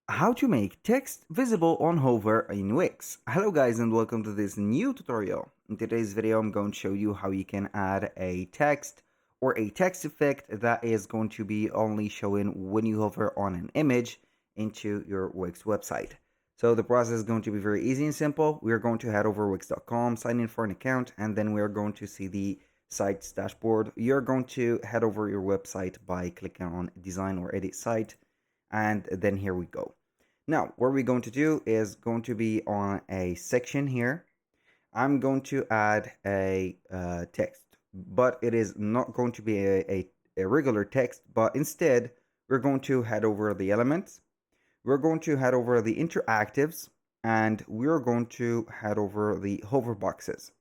How to make text visible on hover in Wix. Hello guys and welcome to this new tutorial. In today's video I'm going to show you how you can add a text or a text effect that is going to be only showing when you hover on an image into your Wix website. So the process is going to be very easy and simple. We are going to head over wix.com, sign in for an account, and then we are going to see the site's dashboard. You're going to head over your website by clicking on design or edit site, and then here we go. Now what we're going to do is going to be on a section here. I'm going to add a text, but it is not going to be a regular text, but instead we're going to head over the elements, we're going to head over the interactives, and we're going to head over the hover boxes.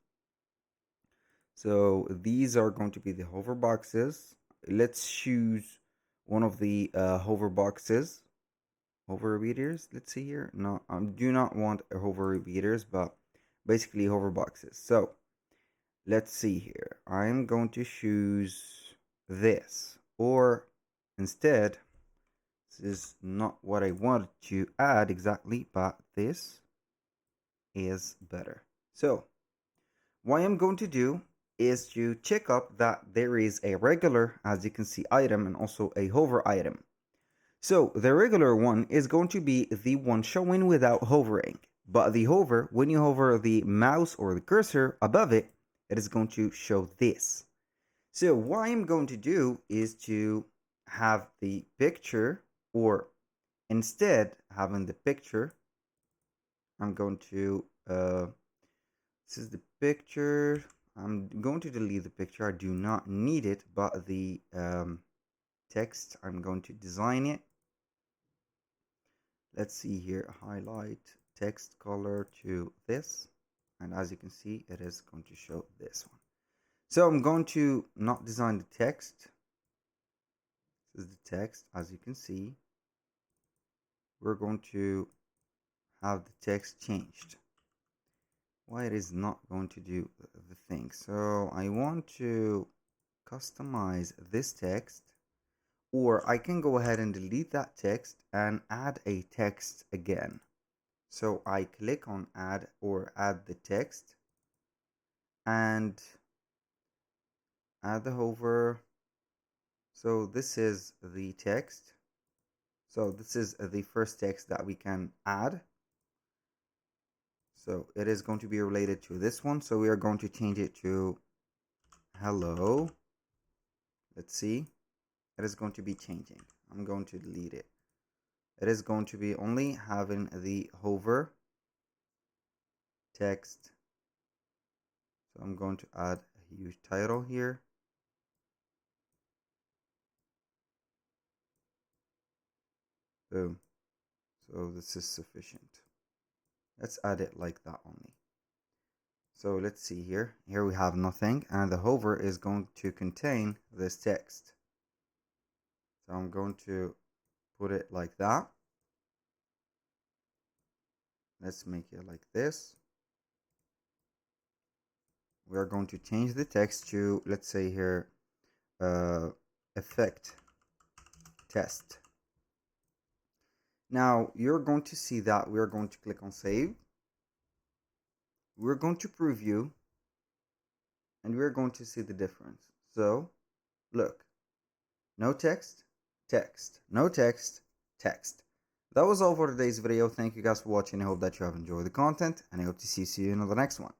So these are going to be the hover boxes. Let's choose one of the hover boxes. Hover repeaters, let's see here. No, I do not want a hover repeaters, but basically hover boxes. So let's see here. I'm going to choose this, or instead, this is not what I wanted to add exactly, but this is better. So what I'm going to do is to check up that there is a regular, as you can see, item and also a hover item. So the regular one is going to be the one showing without hovering, but the hover, when you hover the mouse or the cursor above it, it is going to show this. So what I'm going to do is to have the picture, or instead having the picture, I'm going to, this is the picture. I'm going to delete the picture. I do not need it, but the text, I'm going to design it. Let's see here, highlight text color to this, and as you can see it is going to show this one. So I'm going to not design the text. This is the text. As you can see, we're going to have the text changed. Why it is not going to do the thing? So I want to customize this text, or I can go ahead and delete that text and add a text again. So I click on add or add the text and add the hover. So this is the text. So this is the first text that we can add. So it is going to be related to this one. So we are going to change it to hello. Let's see. It is going to be changing. I'm going to delete it. It is going to be only having the hover text. So I'm going to add a huge title here. Boom. So this is sufficient. Let's add it like that only. So let's see here. Here we have nothing, and the hover is going to contain this text. So I'm going to put it like that. Let's make it like this. We are going to change the text to, let's say here, effect test. Now you're going to see that we're going to click on save. We're going to preview, and we're going to see the difference. So look, no text, text, no text, text. That was all for today's video. Thank you guys for watching. I hope that you have enjoyed the content, and I hope to see you in the next one.